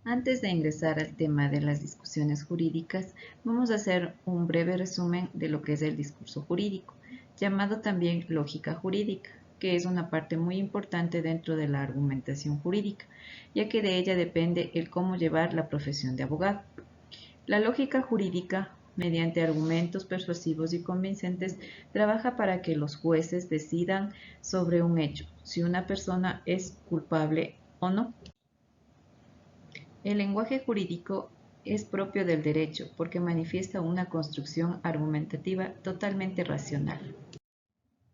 Antes de ingresar al tema de las discusiones jurídicas, vamos a hacer un breve resumen de lo que es el discurso jurídico, llamado también lógica jurídica, que es una parte muy importante dentro de la argumentación jurídica, ya que de ella depende el cómo llevar la profesión de abogado. La lógica jurídica, mediante argumentos persuasivos y convincentes, trabaja para que los jueces decidan sobre un hecho, si una persona es culpable o no. El lenguaje jurídico es propio del derecho porque manifiesta una construcción argumentativa totalmente racional.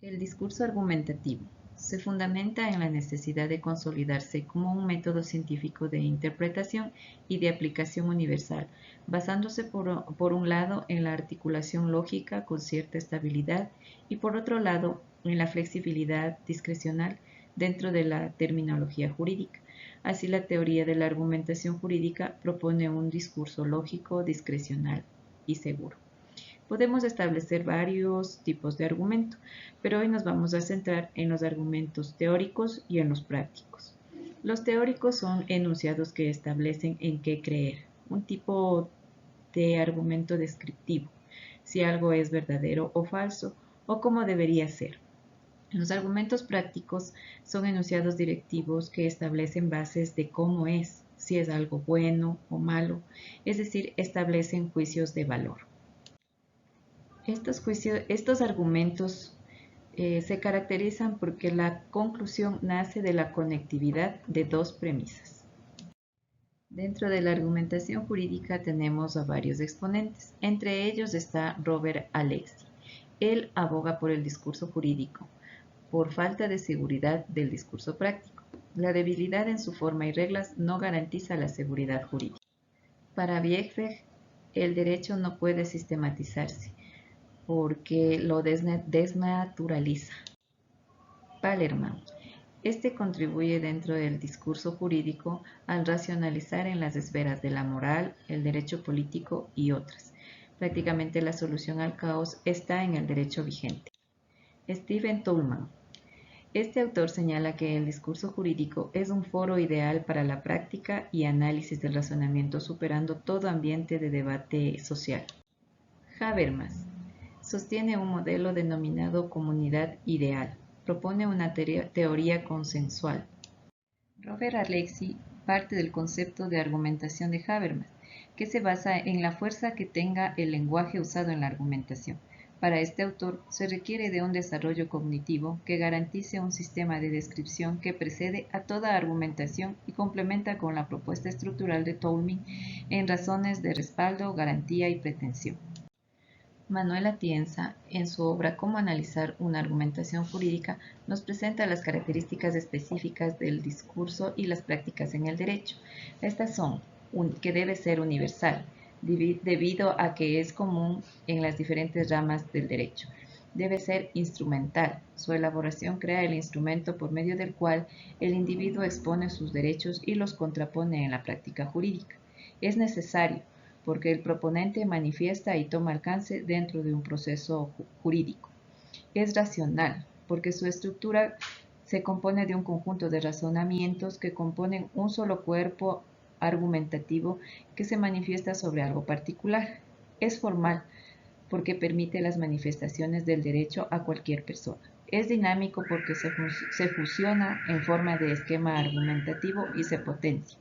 El discurso argumentativo se fundamenta en la necesidad de consolidarse como un método científico de interpretación y de aplicación universal, basándose por un lado en la articulación lógica con cierta estabilidad y por otro lado en la flexibilidad discrecional dentro de la terminología jurídica. Así, la teoría de la argumentación jurídica propone un discurso lógico, discrecional y seguro. Podemos establecer varios tipos de argumento, pero hoy nos vamos a centrar en los argumentos teóricos y en los prácticos. Los teóricos son enunciados que establecen en qué creer, un tipo de argumento descriptivo, si algo es verdadero o falso, o cómo debería ser. Los argumentos prácticos son enunciados directivos que establecen bases de cómo es, si es algo bueno o malo, es decir, establecen juicios de valor. Estos argumentos se caracterizan porque la conclusión nace de la conectividad de dos premisas. Dentro de la argumentación jurídica tenemos a varios exponentes. Entre ellos está Robert Alexy. Él aboga por el discurso jurídico, por falta de seguridad del discurso práctico. La debilidad en su forma y reglas no garantiza la seguridad jurídica. Para Bieckberg, el derecho no puede sistematizarse porque lo desnaturaliza. Palerman. Este contribuye dentro del discurso jurídico al racionalizar en las esferas de la moral, el derecho político y otras. Prácticamente la solución al caos está en el derecho vigente. Stephen Toulmin. Este autor señala que el discurso jurídico es un foro ideal para la práctica y análisis del razonamiento, superando todo ambiente de debate social. Habermas sostiene un modelo denominado comunidad ideal. Propone una teoría consensual. Robert Alexy parte del concepto de argumentación de Habermas, que se basa en la fuerza que tenga el lenguaje usado en la argumentación. Para este autor se requiere de un desarrollo cognitivo que garantice un sistema de descripción que precede a toda argumentación y complementa con la propuesta estructural de Toulmin en razones de respaldo, garantía y pretensión. Manuel Atienza, en su obra Cómo analizar una argumentación jurídica, nos presenta las características específicas del discurso y las prácticas en el derecho. Estas son que debe ser universal, debido a que es común en las diferentes ramas del derecho. Debe ser instrumental. Su elaboración crea el instrumento por medio del cual el individuo expone sus derechos y los contrapone en la práctica jurídica. Es necesario, porque el proponente manifiesta y toma alcance dentro de un proceso jurídico. Es racional, porque su estructura se compone de un conjunto de razonamientos que componen un solo cuerpo argumentativo que se manifiesta sobre algo particular. Es formal, porque permite las manifestaciones del derecho a cualquier persona. Es dinámico porque se fusiona en forma de esquema argumentativo y se potencia.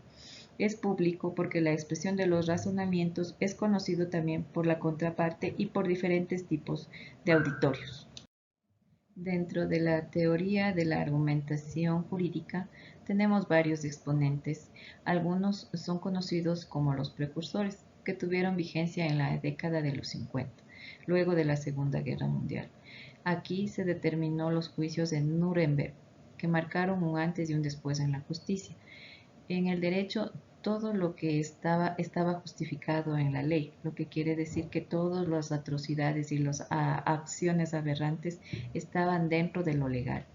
Es público porque la expresión de los razonamientos es conocido también por la contraparte y por diferentes tipos de auditorios. Dentro de la teoría de la argumentación jurídica tenemos varios exponentes. Algunos son conocidos como los precursores, que tuvieron vigencia en la década de los 50, luego de la Segunda Guerra Mundial. Aquí se determinó los juicios de Nuremberg, que marcaron un antes y un después en la justicia. En el derecho, todo lo que estaba justificado en la ley, lo que quiere decir que todas las atrocidades y las acciones aberrantes estaban dentro de lo legal.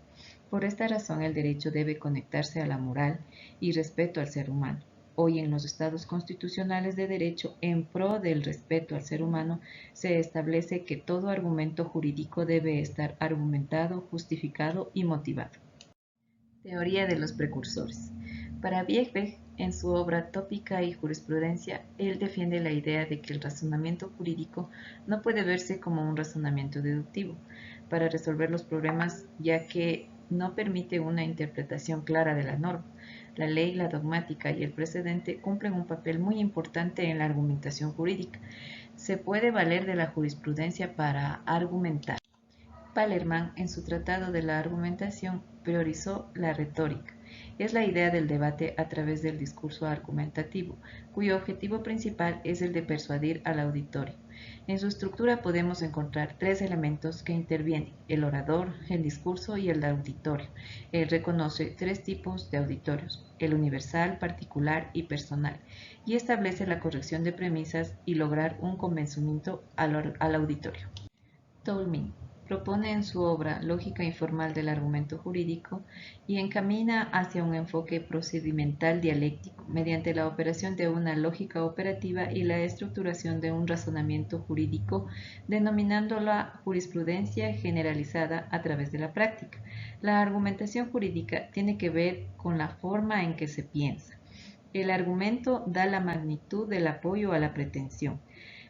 Por esta razón, el derecho debe conectarse a la moral y respeto al ser humano. Hoy, en los estados constitucionales de derecho, en pro del respeto al ser humano, se establece que todo argumento jurídico debe estar argumentado, justificado y motivado. Teoría de los precursores. Para Biegbeg, en su obra Tópica y Jurisprudencia, él defiende la idea de que el razonamiento jurídico no puede verse como un razonamiento deductivo para resolver los problemas, ya que no permite una interpretación clara de la norma. La ley, la dogmática y el precedente cumplen un papel muy importante en la argumentación jurídica. Se puede valer de la jurisprudencia para argumentar. Palerman, en su Tratado de la Argumentación, priorizó la retórica. Es la idea del debate a través del discurso argumentativo, cuyo objetivo principal es el de persuadir al auditorio. En su estructura podemos encontrar tres elementos que intervienen: el orador, el discurso y el auditorio. Él reconoce tres tipos de auditorios: el universal, particular y personal, y establece la corrección de premisas y lograr un convencimiento al auditorio. Tolmin propone en su obra Lógica informal del argumento jurídico y encamina hacia un enfoque procedimental dialéctico mediante la operación de una lógica operativa y la estructuración de un razonamiento jurídico, denominándola jurisprudencia generalizada a través de la práctica. La argumentación jurídica tiene que ver con la forma en que se piensa. El argumento da la magnitud del apoyo a la pretensión.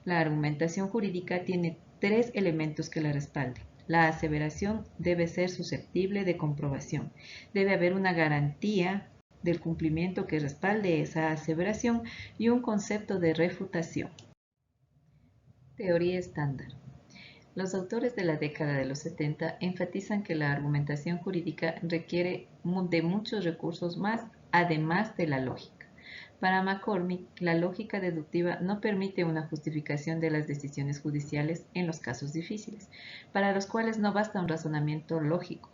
La argumentación jurídica tiene tres elementos que la respalden. La aseveración debe ser susceptible de comprobación. Debe haber una garantía del cumplimiento que respalde esa aseveración y un concepto de refutación. Teoría estándar. Los autores de la década de los 70 enfatizan que la argumentación jurídica requiere de muchos recursos más, además de la lógica. Para McCormick, la lógica deductiva no permite una justificación de las decisiones judiciales en los casos difíciles, para los cuales no basta un razonamiento lógico.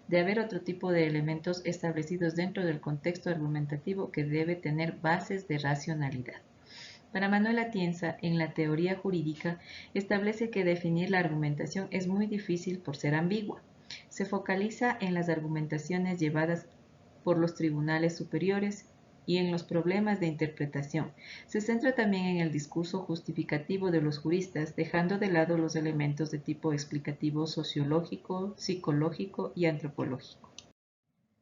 De haber otro tipo de elementos establecidos dentro del contexto argumentativo que debe tener bases de racionalidad. Para Manuel Atienza, en la teoría jurídica, establece que definir la argumentación es muy difícil por ser ambigua. Se focaliza en las argumentaciones llevadas por los tribunales superiores y en los problemas de interpretación. Se centra también en el discurso justificativo de los juristas, dejando de lado los elementos de tipo explicativo sociológico, psicológico y antropológico.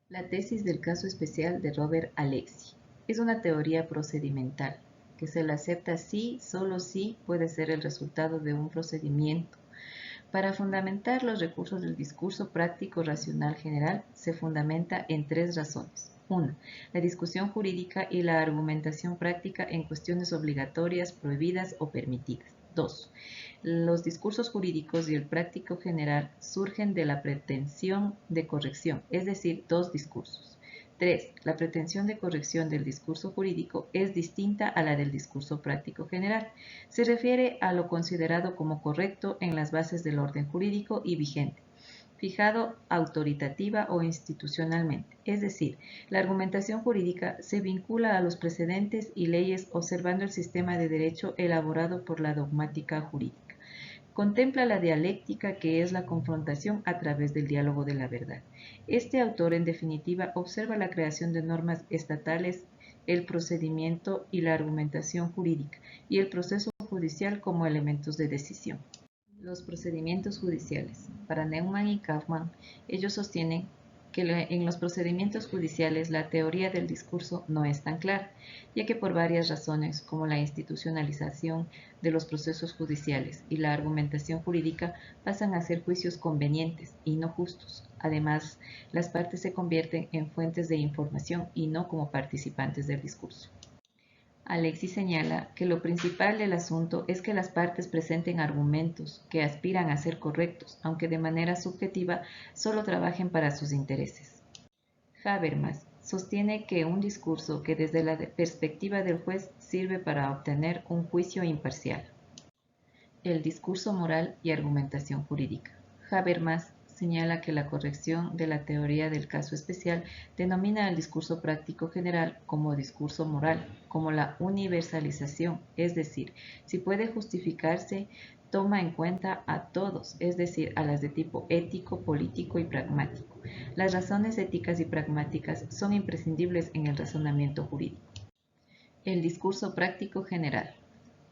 La tesis del caso especial de Robert Alexy es una teoría procedimental que se la acepta si, solo si, puede ser el resultado de un procedimiento. Para fundamentar los recursos del discurso práctico racional general, se fundamenta en tres razones. 1. La discusión jurídica y la argumentación práctica en cuestiones obligatorias, prohibidas o permitidas. 2. Los discursos jurídicos y el práctico general surgen de la pretensión de corrección, es decir, dos discursos. 3. La pretensión de corrección del discurso jurídico es distinta a la del discurso práctico general. Se refiere a lo considerado como correcto en las bases del orden jurídico y vigente, fijado autoritativa o institucionalmente. Es decir, la argumentación jurídica se vincula a los precedentes y leyes observando el sistema de derecho elaborado por la dogmática jurídica. Contempla la dialéctica, que es la confrontación a través del diálogo de la verdad. Este autor, en definitiva, observa la creación de normas estatales, el procedimiento y la argumentación jurídica, y el proceso judicial como elementos de decisión. Los procedimientos judiciales. Para Neumann y Kaufmann, ellos sostienen que en los procedimientos judiciales la teoría del discurso no es tan clara, ya que por varias razones, como la institucionalización de los procesos judiciales y la argumentación jurídica, pasan a ser juicios convenientes y no justos. Además, las partes se convierten en fuentes de información y no como participantes del discurso. Alexy señala que lo principal del asunto es que las partes presenten argumentos que aspiran a ser correctos, aunque de manera subjetiva solo trabajen para sus intereses. Habermas sostiene que un discurso que desde la perspectiva del juez sirve para obtener un juicio imparcial. El discurso moral y argumentación jurídica. Habermas señala que la corrección de la teoría del caso especial denomina al discurso práctico general como discurso moral, como la universalización, es decir, si puede justificarse, toma en cuenta a todos, es decir, a las de tipo ético, político y pragmático. Las razones éticas y pragmáticas son imprescindibles en el razonamiento jurídico. El discurso práctico general.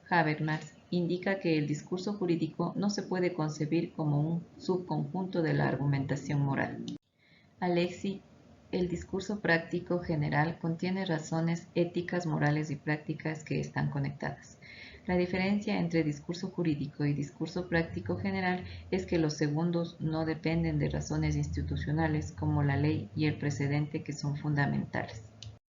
Habermas indica que el discurso jurídico no se puede concebir como un subconjunto de la argumentación moral. Alexy el discurso práctico general contiene razones éticas, morales y prácticas que están conectadas. La diferencia entre discurso jurídico y discurso práctico general es que los segundos no dependen de razones institucionales como la ley y el precedente, que son fundamentales.